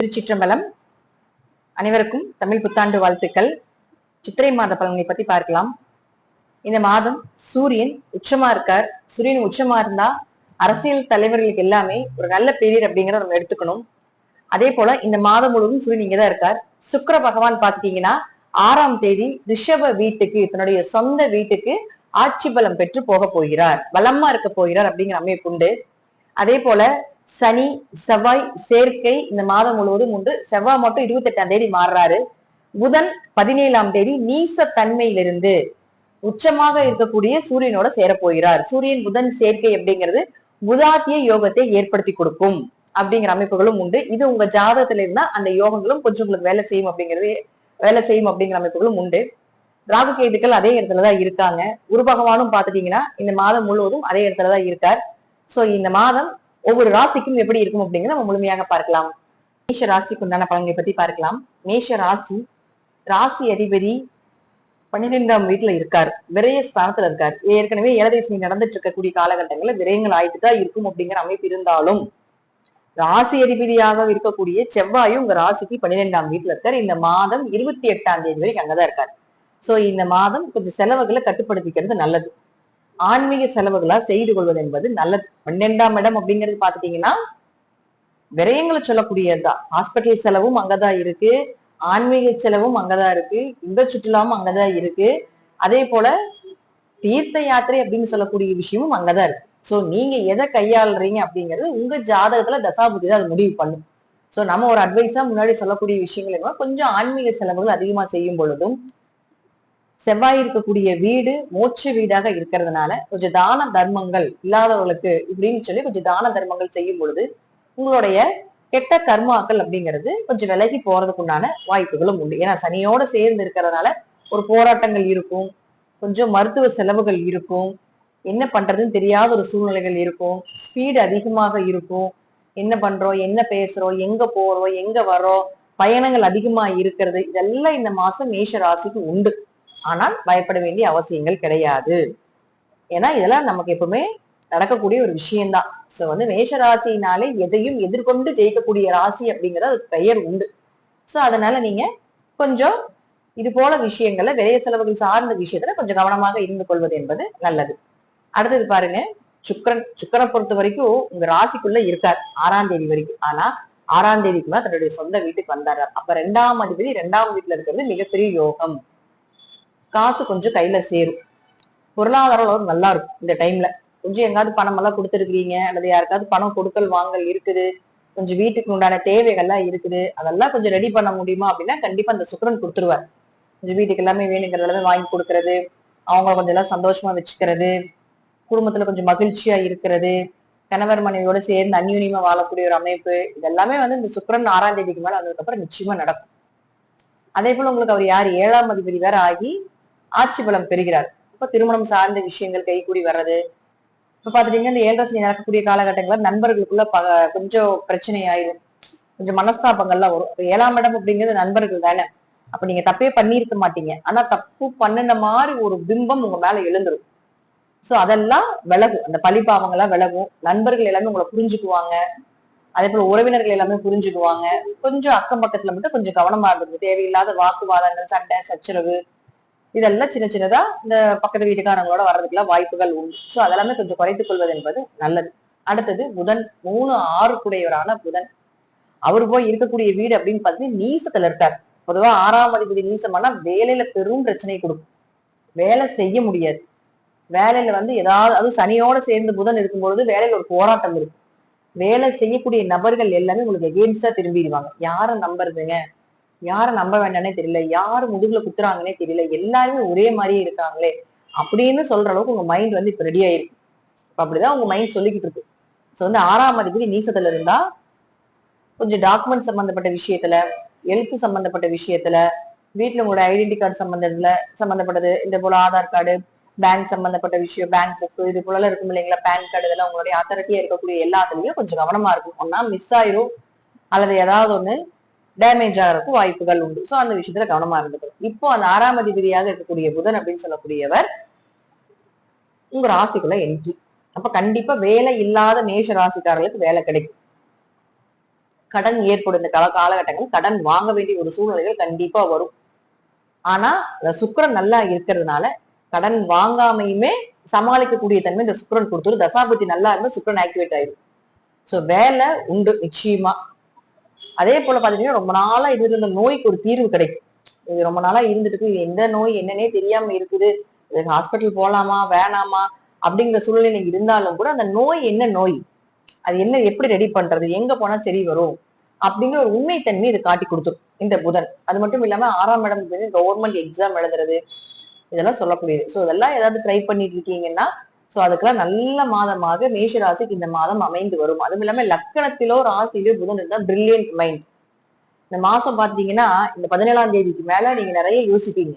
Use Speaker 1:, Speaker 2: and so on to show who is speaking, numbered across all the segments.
Speaker 1: திருச்சிற்றம்பலம். அனைவருக்கும் தமிழ் புத்தாண்டு வாழ்த்துக்கள். சித்திரை மாத பலன்களை பத்தி பார்க்கலாம். இந்த மாதம் சூரியன் உச்சமா இருக்கார். சூரியன் உச்சமா இருந்தா அரசியல் தலைவர்களுக்கு எல்லாமே ஒரு நல்ல பீரியட் அப்படிங்கிறத நம்ம எடுத்துக்கணும். அதே போல இந்த மாதம் முழுவதும் சூரியன் இங்கதான் இருக்கார். சுக்கிர பகவான் பாத்துட்டீங்கன்னா 6ஆம் தேதி ரிஷப வீட்டுக்கு, தன்னுடைய சொந்த வீட்டுக்கு ஆட்சி பலம் பெற்று போக போகிறார், பலமா இருக்க போகிறார் அப்படிங்கிற அமைப்பு உண்டு. அதே போல சனி செவ்வாய் சேர்க்கை இந்த மாதம் முழுவதும் உண்டு. செவ்வாய் மட்டும் 28ஆம் தேதி மாறுறாரு. புதன் 17ஆம் தேதி நீச தன்மையிலிருந்து உச்சமாக இருக்கக்கூடிய சூரியனோட சேரப்போகிறார். சூரியன் புதன் சேர்க்கை அப்படிங்கிறது புதாத்திய யோகத்தை ஏற்படுத்தி கொடுக்கும் அப்படிங்கிற அமைப்புகளும் உண்டு. இது உங்க ஜாதகத்துல இருந்தா அந்த யோகங்களும் கொஞ்சம் உங்களுக்கு வேலை செய்யும் அப்படிங்கிற அமைப்புகளும் உண்டு. ராகு கேதுக்கள் அதே இடத்துலதான் இருக்காங்க. குரு பகவானும் பாத்துட்டீங்கன்னா இந்த மாதம் முழுவதும் அதே இடத்துலதான் இருக்கார். சோ இந்த மாதம் ஒவ்வொரு ராசிக்கும் எப்படி இருக்கும் அப்படிங்கிறத நம்ம முழுமையாக பார்க்கலாம். மேஷ ராசிக்கு உண்டான பலன்களை பத்தி பார்க்கலாம். மேஷ ராசி அதிபதி 12ஆம் வீட்டுல இருக்காரு, விரய ஸ்தானத்துல இருக்காரு. ஏற்கனவே ஏழதேசனி நடந்துட்டு இருக்கக்கூடிய காலகட்டங்கள்ல விரயங்கள் ஆயிட்டு தான் இருக்கும் அப்படிங்கிற அமைப்பு இருந்தாலும் ராசி அதிபதியாக இருக்கக்கூடிய செவ்வாயும் உங்க ராசிக்கு 12ஆம் வீட்டுல இருக்காரு. இந்த மாதம் 28ஆம் தேதி வரைக்கும் அங்கதான் இருக்காரு. சோ இந்த மாதம் கொஞ்சம் செலவுகளை கட்டுப்படுத்திக்கிறது நல்லது. ஆன்மீக செலவுகளா செய்து கொள்வது என்பது நல்லது. 12ஆம் இடம் அப்படிங்கிறது பாத்துட்டீங்கன்னா விரயங்களை சொல்லக்கூடியதுதான். ஹாஸ்பிட்டல் செலவும் அங்கதான் இருக்கு, ஆன்மீக செலவும் அங்கதான் இருக்கு, இன்ப சுற்றுலாவும் அங்கதான் இருக்கு. அதே போல தீர்த்த யாத்திரை அப்படின்னு சொல்லக்கூடிய விஷயமும் அங்கதான் இருக்கு. சோ நீங்க எதை கையாளுறீங்க அப்படிங்கிறது உங்க ஜாதகத்துல தசாபுத்தி தான் அது முடிவு பண்ணும். சோ நம்ம ஒரு அட்வைஸா முன்னாடி சொல்லக்கூடிய விஷயங்கள் கொஞ்சம் ஆன்மீக செலவுகள் அதிகமா செய்யும் பொழுதும், செவ்வாய் இருக்கக்கூடிய வீடு மோட்ச வீடாக இருக்கிறதுனால கொஞ்சம் தான தர்மங்கள் இல்லாதவர்களுக்கு இப்படின்னு சொல்லி கொஞ்சம் தான தர்மங்கள் செய்யும் பொழுது உங்களுடைய கெட்ட கர்மாக்கள் அப்படிங்கிறது கொஞ்சம் விலகி போறதுக்கு உண்டான வாய்ப்புகளும் உண்டு. ஏன்னா சனியோட சேர்ந்து இருக்கிறதுனால ஒரு போராட்டங்கள் இருக்கும், கொஞ்சம் மருத்துவ செலவுகள் இருக்கும், என்ன பண்றதுன்னு தெரியாத ஒரு சூழ்நிலைகள் இருக்கும், ஸ்பீடு அதிகமாக இருக்கும், என்ன பண்றோம், என்ன பேசுறோம், எங்க போறோம், எங்க வரோம், பயணங்கள் அதிகமா இருக்கிறது, இதெல்லாம் இந்த மாசம் மேஷ ராசிக்கு உண்டு. ஆனால் பயப்பட வேண்டிய அவசியங்கள் கிடையாது. ஏன்னா இதெல்லாம் நமக்கு எப்பவுமே நடக்கக்கூடிய ஒரு விஷயம்தான். சோ மேஷ ராசினாலே எதையும் எதிர்கொண்டு ஜெயிக்கக்கூடிய ராசி அப்படிங்கிறது அது பெயர் உண்டு. சோ அதனால நீங்க கொஞ்சம் இது போல விஷயங்கள்ல விரைய செலவுகள் சார்ந்த விஷயத்துல கொஞ்சம் கவனமாக இருந்து கொள்வது என்பது நல்லது. அடுத்தது பாருங்க, சுக்கரனை பொறுத்த வரைக்கும் உங்க ராசிக்குள்ள இருக்கார் 6ஆம் தேதி வரைக்கும். ஆனா 6ஆம் தேதிக்குள்ள தன்னுடைய சொந்த வீட்டுக்கு வந்தாரு. அப்ப 2ஆம் அதிபதி 2ஆம் வீட்டுல இருக்கிறது மிகப்பெரிய யோகம். காசு கொஞ்சம் கையில சேரும், பொருளாதாரம் நல்லா இருக்கும். இந்த டைம்ல கொஞ்சம் எங்காவது பணம் எல்லாம் கொடுத்துருக்கீங்க அல்லது யாருக்காவது பணம் கொடுக்கல் வாங்கல் இருக்குது, கொஞ்சம் வீட்டுக்கு உண்டான தேவைகள்லாம் இருக்குது, அதெல்லாம் கொஞ்சம் ரெடி பண்ண முடியுமா அப்படின்னா கண்டிப்பா அந்த சுக்கிரன் கொடுத்துருவார். கொஞ்சம் வீட்டுக்கு எல்லாமே வேணுங்கிறது எல்லாமே வாங்கி கொடுக்கறது, அவங்க கொஞ்சம் எல்லாம் சந்தோஷமா வச்சுக்கிறது, குடும்பத்துல கொஞ்சம் மகிழ்ச்சியா இருக்கிறது, கணவர் மனைவியோட சேர்ந்து அந்யூன்யமா வாழக்கூடிய ஒரு அமைப்பு, இதெல்லாமே இந்த சுக்கிரன் 6ஆம் தேதிக்கு மேல அதுக்கப்புறம் நிச்சயமா நடக்கும். அதே போல உங்களுக்கு அவர் யார் 7ஆம் அதிபதி வேற ஆகி ஆட்சி பலம் பெறுகிறார். இப்ப திருமணம் சார்ந்த விஷயங்கள் கைகூடி வர்றது. இப்ப பாத்துட்டீங்கன்னா இந்த 7 ராசி நடக்கக்கூடிய காலகட்டங்கள்ல நண்பர்களுக்குள்ள கொஞ்சம் பிரச்சனை ஆயிடும், கொஞ்சம் மனஸ்தாபங்கள்லாம் வரும். 7ஆம் இடம் அப்படிங்கிறது நண்பர்கள் தானே. அப்ப நீங்க தப்பே பண்ணியிருக்க மாட்டீங்க, ஆனா தப்பு பண்ணின மாதிரி ஒரு பிம்பம் உங்க மேல எழுந்துரும். சோ அதெல்லாம் விலகும், அந்த பழிபாவங்கள்லாம் விலகும். நண்பர்கள் எல்லாமே உங்களை புரிஞ்சுக்குவாங்க, அதே போல உறவினர்கள் எல்லாமே புரிஞ்சுக்குவாங்க. கொஞ்சம் அக்கம் பக்கத்துல மட்டும் கொஞ்சம் கவனமா இருந்தது. தேவையில்லாத வாக்குவாதங்கள், சண்டை சச்சரவு இதெல்லாம் சின்ன சின்னதா இந்த பக்கத்து வீட்டுக்காரங்களோட வர்றதுக்குலாம் வாய்ப்புகள் உண்டு. சோ அதெல்லாமே கொஞ்சம் குறைத்துக் கொள்வது என்பது நல்லது. அடுத்தது புதன், 3, 6 கூடையவரான புதன், அவரு போய் இருக்கக்கூடிய வீடு அப்படின்னு பாத்தீங்கன்னா நீசத்துல இருக்காரு. பொதுவா 6ஆம் அதிபதி நீசமானா வேலையில பெரும் பிரச்சனை கொடுக்கும், வேலை செய்ய முடியாது. வேலையில ஏதாவது, அதுவும் சனியோட சேர்ந்து புதன் இருக்கும்பொழுது வேலையில ஒரு போராட்டம் இருக்கும். வேலை செய்யக்கூடிய நபர்கள் எல்லாமே உங்களுக்கு எகெயின்ஸ்டா திரும்பிடுவாங்க. யாரை நம்புறதுங்க, யாரை நம்ப வேண்டானே தெரியல, யாரு முதுகுல குத்துறாங்கன்னே தெரியல, எல்லாருமே ஒரே மாதிரியே இருக்காங்களே அப்படின்னு சொல்ற அளவுக்கு உங்க மைண்ட் இப்ப ரெடி ஆயிருக்கு. இப்ப அப்படிதான் உங்க மைண்ட் சொல்லிக்கிட்டு இருக்கு. சோ 6ஆம் அதிபதி நீசத்துல இருந்தா கொஞ்சம் டாக்குமெண்ட் சம்பந்தப்பட்ட விஷயத்துல, எழுத்து சம்பந்தப்பட்ட விஷயத்துல, வீட்டுல உங்களோட ஐடென்டி கார்டு சம்பந்தப்பட்டது, இந்த போல ஆதார் கார்டு, பேங்க் சம்பந்தப்பட்ட விஷயம், பேங்க் புக், இது போல இருக்கும் இல்லைங்களா, பேன் கார்டு, இதெல்லாம் உங்களுடைய அத்தாரிட்டியா இருக்கக்கூடிய எல்லாத்துலயும் கொஞ்சம் கவனமா இருக்கும். ஒன்னா மிஸ் ஆயிரும் அல்லது ஏதாவது ஒண்ணு டேமேஜ் ஆகிறதுக்கு வாய்ப்புகள் உண்டு. சோ அந்த விஷயத்துல கவனமா இருந்துக்கணும். இப்போ அந்த 6ஆம் அதிபதியாக இருக்கக்கூடிய புதன் அப்படின்னு சொல்லக்கூடியவர் உங்க ராசிக்குள்ள என்ட்ரி. அப்ப கண்டிப்பா வேலை இல்லாத மேஷ ராசிக்காரர்களுக்கு வேலை கிடைக்கும். கடன் ஏற்படும். இந்த காலகட்டங்கள் கடன் வாங்க வேண்டிய ஒரு சூழ்நிலைகள் கண்டிப்பா வரும். ஆனா சுக்கிரன் நல்லா இருக்கிறதுனால கடன் வாங்காமையுமே சமாளிக்கக்கூடிய தன்மை இந்த சுக்கிரன் கொடுத்துரும். தசாபதி நல்லா இருந்தா சுக்கிரன் ஆக்டிவேட் ஆயிடும். சோ வேலை உண்டு நிச்சயமா. அதே போல பாத்தீங்கன்னா ரொம்ப நாளா இது இந்த நோய்க்கு ஒரு தீர்வு கிடைக்கும். இது ரொம்ப நாளா இருந்துட்டு எந்த நோய் என்னன்னே தெரியாம இருக்குது, ஹாஸ்பிட்டல் போலாமா வேணாமா அப்படிங்கிற சூழ்நிலை நீங்க இருந்தாலும் கூட அந்த நோய் என்ன நோய், அது என்ன எப்படி ரெடி பண்றது, எங்க போனா சரி வரும் அப்படிங்கிற ஒரு உண்மைத்தன்மை இது காட்டி கொடுத்துரும் இந்த புதன். அது மட்டும் இல்லாம 6ஆம் இடம் கவர்மெண்ட் எக்ஸாம் எழுதுறது இதெல்லாம் சொல்லக்கூடியது. சோ இதெல்லாம் ஏதாவது ட்ரை பண்ணிட்டு இருக்கீங்கன்னா சோ அதுக்கெல்லாம் நல்ல மாதமாக மேஷ ராசிக்கு இந்த மாதம் அமைந்து வரும். அதுவும் இல்லாம லக்கணத்திலோ ராசியிலோ புதன் இருந்தா பிரில்லியன்ட் மைண்ட். இந்த மாசம் பாத்தீங்கன்னா இந்த 17ஆம் தேதிக்கு மேல நீங்க நிறைய யோசிப்பீங்க.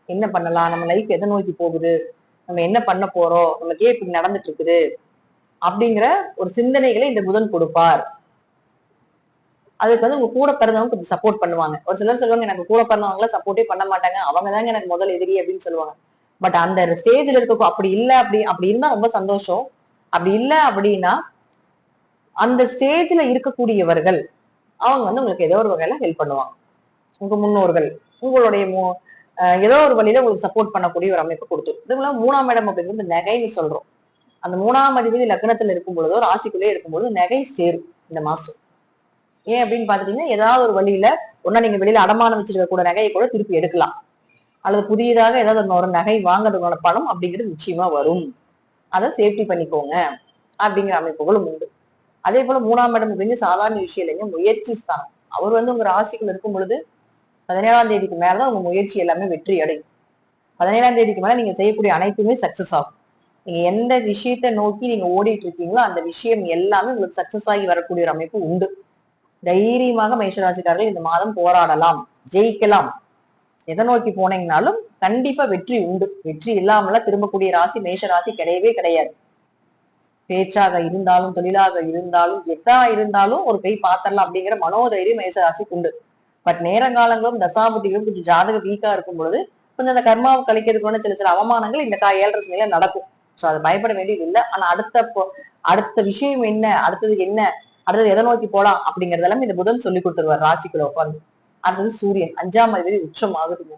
Speaker 1: என்ன பண்ணலாம், நம்ம லைஃப் எதை நோக்கி போகுது, நம்ம என்ன பண்ண போறோம், நமக்கே இப்படி நடந்துட்டு இருக்குது அப்படிங்கிற ஒரு சிந்தனைகளை இந்த புதன் கொடுப்பார். அதுக்கு வந்து உங்க கூட பிறந்தவங்க கொஞ்சம் சப்போர்ட் பண்ணுவாங்க. ஒரு சிலர் சொல்லுவாங்க எனக்கு கூட பிறந்தவங்க சப்போர்ட்டே பண்ண மாட்டாங்க, அவங்க தாங்க எனக்கு முதல் எதிரி அப்படின்னு சொல்லுவாங்க. பட் அந்த ஸ்டேஜ்ல இருக்க அப்படி இல்ல, அப்படி இருந்தா ரொம்ப சந்தோஷம். அப்படி இல்ல அப்படின்னா அந்த ஸ்டேஜ்ல இருக்கக்கூடியவர்கள் அவங்க வந்து உங்களுக்கு ஏதோ ஒரு வகையில ஹெல்ப் பண்ணுவாங்க. உங்க முன்னோர்கள் உங்களுடைய ஏதோ ஒரு வழியில உங்களுக்கு சப்போர்ட் பண்ணக்கூடிய ஒரு அமைப்பு கொடுத்துரும். இதுல 3ஆம் இடம் அப்படிங்கிறது நகைன்னு சொல்றோம். அந்த 3ஆம் அதிபதி லக்னத்துல இருக்கும் பொழுதோ ராசிக்குள்ளே இருக்கும்பொழுது நகை சேரும் இந்த மாசம். ஏன் அப்படின்னு பாத்துட்டீங்கன்னா ஏதாவது ஒரு வழியில ஒன்னா நீங்க வெளியில அடமானம் வச்சிருக்க கூட நகையை கூட திருப்பி எடுக்கலாம், அல்லது புதியதாக ஏதாவது ஒரு நகை வாங்குறதுக்கான பணம் அப்படிங்கிறது நிச்சயமா வரும். அதை சேஃப்டி பண்ணிக்கோங்க அப்படிங்கிற அமைப்புகளும் உண்டு. அதே போல 3ஆம் இடம் அப்படின்னு சாதாரண விஷயம் இல்லைங்க, முயற்சி ஸ்தானம். அவர் வந்து உங்க ராசிக்குள்ள இருக்கும் பொழுது 17ஆம் தேதிக்கு மேலதான் உங்க முயற்சி எல்லாமே வெற்றி அடையும். 17ஆம் தேதிக்கு மேல நீங்க செய்யக்கூடிய அனைத்துமே சக்சஸ் ஆகும். நீங்க எந்த விஷயத்த நோக்கி நீங்க ஓடிட்டு இருக்கீங்களோ அந்த விஷயம் எல்லாமே உங்களுக்கு சக்சஸ் ஆகி வரக்கூடிய ஒரு அமைப்பு உண்டு. தைரியமாக மேஷராசிக்காரர்கள் இந்த மாதம் போராடலாம், ஜெயிக்கலாம். எதை நோக்கி போனீங்கனாலும் கண்டிப்பா வெற்றி உண்டு. வெற்றி இல்லாமல திரும்பக்கூடிய ராசி மேஷ ராசி கிடையவே கிடையாது. பேச்சாக இருந்தாலும் தொழிலாக இருந்தாலும் எதா இருந்தாலும் ஒரு கை பாத்திரலாம் அப்படிங்கிற மனோதைரியம் மேஷ ராசிக்கு உண்டு. பட் நேரங்காலங்களும் தசாபதிகளும் கொஞ்சம் ஜாதக வீக்கா இருக்கும் பொழுது கொஞ்சம் அந்த கர்மாவை கழிக்கிறதுக்கான சில அவமானங்கள் இந்த 7.5 நிலை நடக்கும். சோ அதை பயப்பட வேண்டியது இல்லை. ஆனா அடுத்த விஷயம் என்ன, அடுத்தது என்ன, அடுத்தது எதை நோக்கி போலாம் அப்படிங்கறது எல்லாமே இந்த புதன் சொல்லி கொடுத்துருவார் ராசிக்குள்ள உட்காந்து. அடுத்தது சூரியன் 5ஆம் அதிபதி உச்சம் ஆகுதுங்க.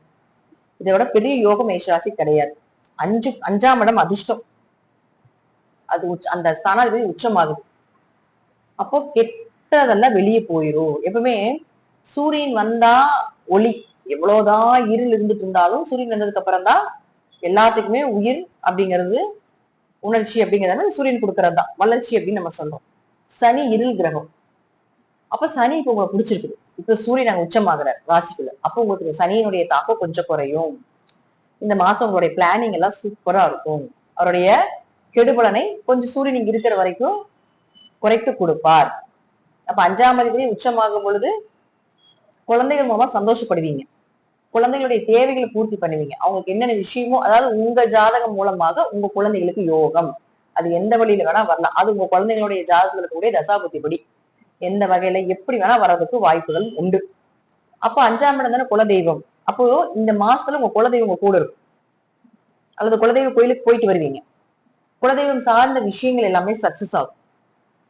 Speaker 1: இதோட பெரிய யோகம் மேஷராசி கிடையாது. 5ஆம் இடம் அதிர்ஷ்டம், அது அந்த ஸ்தானாதிபதி உச்சமாகுது. அப்போ கெட்டதெல்லாம் வெளியே போயிரும். எப்பவுமே சூரியன் வந்தா ஒளி, எவ்வளவுதான் இருள் இருந்துட்டு இருந்தாலும் சூரியன் வந்ததுக்கு அப்புறம் தான் எல்லாத்துக்குமே உயிர் அப்படிங்கிறது, உணர்ச்சி அப்படிங்கிறது சூரியன் கொடுக்கறது தான் வளர்ச்சி அப்படின்னு நம்ம சொல்றோம். சனி இருள் கிரகம். அப்ப சனி இப்ப உங்களை பிடிச்சிருக்குது. இப்ப சூரியன் அங்க உச்சமாகிறார் ராசிக்குள்ள. அப்ப உங்களுக்கு சனியினுடைய தாக்கம் கொஞ்சம் குறையும். இந்த மாசம் உங்களுடைய பிளானிங் எல்லாம் சூப்பரா இருக்கும். அவருடைய கெடுபலனை கொஞ்சம் சூரியன் இங்க இருக்கிற வரைக்கும் குறைத்து கொடுப்பார். அப்ப 5ஆம் அதிபதி உச்சமாகும் பொழுது குழந்தைகள் மூலமா சந்தோஷப்படுவீங்க, குழந்தைகளுடைய தேவைகளை பூர்த்தி பண்ணுவீங்க. அவங்களுக்கு என்னென்ன விஷயமோ, அதாவது உங்க ஜாதகம் மூலமாக உங்க குழந்தைகளுக்கு யோகம், அது எந்த வழியில வேணா வரலாம். அது உங்க குழந்தைகளுடைய ஜாதகத்துல கூட தசாபுத்தி படி எந்த வகையில எப்படி வேணா வர்றதுக்கு வாய்ப்புகள் உண்டு. அப்போ 5ஆம் இடம் தானே குலதெய்வம். அப்போ இந்த மாசத்துல உங்க குலதெய்வம் உங்க கூட இருக்கும், அல்லது குலதெய்வ கோயிலுக்கு போயிட்டு வருவீங்க. குலதெய்வம் சார்ந்த விஷயங்கள் எல்லாமே சக்சஸ் ஆகும்.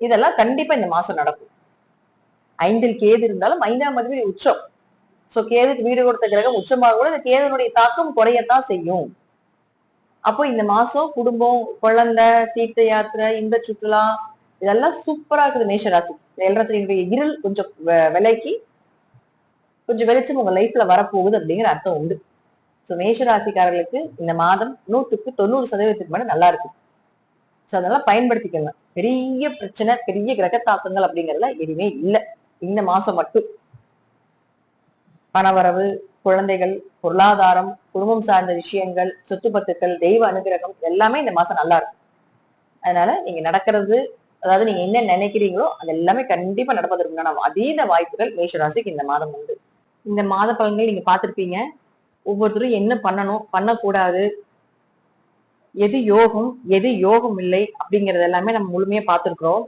Speaker 1: இதெல்லாம் கண்டிப்பா இந்த மாசம் நடக்கும். 5இல் கேது இருந்தாலும் 5ஆம் அதிபதி உச்சம். சோ கேதுக்கு வீடு கொடுத்த கிரகம் உச்சமாக கூட இந்த கேதுனுடைய தாக்கம் குறையத்தான் செய்யும். அப்போ இந்த மாசம் குடும்பம், குழந்தை, தீர்த்த யாத்திரை, இன்ப சுற்றுலா இதெல்லாம் சூப்பரா இருக்குது மேஷராசி. 7.5 இருள் கொஞ்சம் விலைக்கு கொஞ்சம் வெளிச்சம் உங்க லைஃப்ல வரப்போகுது அப்படிங்கிற அர்த்தம் உண்டு. சோ மேஷராசிக்காரர்களுக்கு இந்த மாதம் 100க்கு 90% மேல நல்லா இருக்கு. சோ அதெல்லாம் பயன்படுத்திக்கலாம். பெரிய பிரச்சனை, பெரிய கிரக தாக்கங்கள் அப்படிங்கறதுல எதுவுமே இல்லை இந்த மாசம் மட்டும். பணவரவு, குழந்தைகள், பொருளாதாரம், குடும்பம் சார்ந்த விஷயங்கள், சொத்து பத்துக்கள், தெய்வ அனுகிரகம் எல்லாமே இந்த மாசம் நல்லா இருக்கும். அதனால நீங்க நடக்கிறது, அதாவது நீங்க என்ன நினைக்கிறீங்களோ அது எல்லாமே கண்டிப்பா நடப்பதற்குண்டான அதீத வாய்ப்புகள் மேஷராசிக்கு இந்த மாதம் உண்டு. இந்த மாத பலன்கள் நீங்க பார்த்திருப்பீங்க. ஒவ்வொருத்தரும் என்ன பண்ணணும், பண்ணக்கூடாது, எது யோகம் எது யோகம் இல்லை அப்படிங்கறது எல்லாமே நம்ம முழுமையா பார்த்திருக்கிறோம்.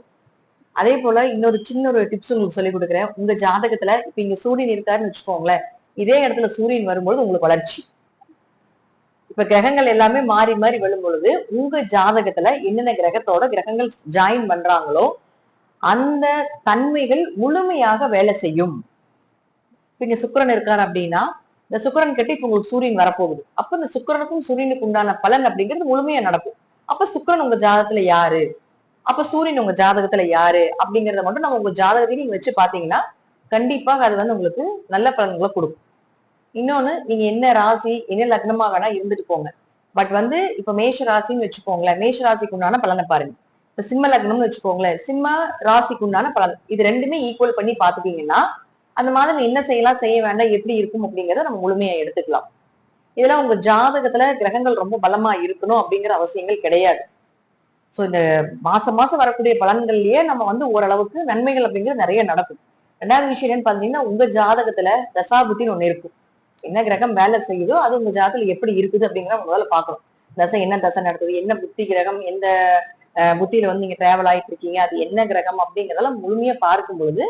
Speaker 1: அதே போல இன்னொரு சின்ன ஒரு டிப்ஸ் உங்களுக்கு சொல்லி கொடுக்குறேன். உங்க ஜாதகத்துல இப்ப இங்க சூரியன் இருக்காருன்னு வச்சுக்கோங்களேன், இதே இடத்துல சூரியன் வரும்போது உங்களுக்கு வளர்ச்சி. இப்ப கிரகங்கள் எல்லாமே மாறி மாறி வரும் பொழுது உங்க ஜாதகத்துல என்னென்ன கிரகத்தோட கிரகங்கள் ஜாயின் பண்றாங்களோ அந்த தன்மைகள் முழுமையாக வேலை செய்யும். இங்க சுக்கிரன் இருக்காரு அப்படின்னா இந்த சுக்கிரன் கட்டி இப்ப உங்களுக்கு சூரியன் வரப்போகுது. அப்ப இந்த சுக்கிரனுக்கும் சூரியனுக்கு உண்டான பலன் அப்படிங்கிறது முழுமையா நடக்கும். அப்ப சுக்கிரன் உங்க ஜாதகத்துல யாரு, அப்ப சூரியன் உங்க ஜாதகத்துல யாரு அப்படிங்கறத மட்டும் நம்ம உங்க ஜாதகத்தையும் நீங்க வச்சு பாத்தீங்கன்னா கண்டிப்பாக அது வந்து உங்களுக்கு நல்ல பலன்களை கொடுக்கும். இன்னொன்னு, நீங்க என்ன ராசி என்ன லக்னமா வேணா இருந்துட்டு போங்க. பட் வந்து இப்ப மேஷ ராசின்னு வச்சுக்கோங்களேன், மேஷ ராசிக்கு உண்டான பலனை பாருங்க. இப்ப சிம்ம லக்னம்னு வச்சுக்கோங்களேன், சிம்ம ராசிக்கு உண்டான பலன் இது ரெண்டுமே ஈக்குவல் பண்ணி பாத்துட்டீங்கன்னா அந்த மாதிரி என்ன செய்யலாம் செய்ய வேண்டாம் எப்படி இருக்கும் அப்படிங்கறத நம்ம முழுமையா எடுத்துக்கலாம். இதெல்லாம் உங்க ஜாதகத்துல கிரகங்கள் ரொம்ப பலமா இருக்கணும் அப்படிங்கிற அவசியங்கள் கிடையாது. சோ இந்த மாசம் மாசம் வரக்கூடிய பலன்கள்லயே நம்ம வந்து ஓரளவுக்கு நன்மைகள் அப்படிங்கிறது நிறைய நடக்கும். ரெண்டாவது விஷயம் என்னன்னு பாத்தீங்கன்னா, உங்க ஜாதகத்துல தசாபுத்தின்னு ஒண்ணு இருக்கும். என்ன கிரகம் வேலை செய்யுதோ அது உங்க ஜாதகத்துல எப்படி இருக்குது அப்படிங்கிறத முதல்ல பாக்கணும். தசை என்ன தசை நடத்துது, என்ன புத்தி கிரகம், எந்த புத்தியில வந்து நீங்க டிராவல் ஆயிட்டு இருக்கீங்க, அது என்ன கிரகம் அப்படிங்கிறதெல்லாம் முழுமையா பார்க்கும் பொழுது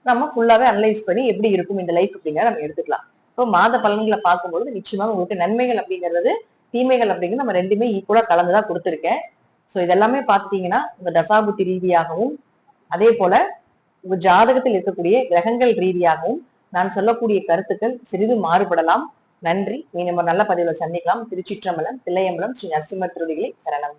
Speaker 1: நம்ம ஃபுல்லாவே அனலைஸ் பண்ணி எப்படி இருக்கும் இந்த லைஃப் அப்படிங்கிறத நம்ம எடுத்துக்கலாம். இப்போ மாத பலன்களை பார்க்கும்பொழுது நிச்சயமாக உங்களுக்கு நன்மைகள் அப்படிங்கிறது தீமைகள் அப்படிங்கிறது நம்ம ரெண்டுமே ஈக்குவலா கலந்துதான் கொடுத்துருக்கேன். சோ இதெல்லாமே பாத்துட்டீங்கன்னா உங்க தசாபுத்தி ரீதியாகவும் அதே போல உங்க ஜாதகத்தில் இருக்கக்கூடிய கிரகங்கள் ரீதியாகவும் நான் சொல்லக்கூடிய கருத்துக்கள் சிறிது மாறுபடலாம். நன்றி. மீண்டும் ஒரு நல்ல பதிவுல சந்திக்கலாம். திருச்சிற்றம்பலம், தில்லையம்பலம், ஸ்ரீ நரசிம்மர் திருடிகளை சரணம்.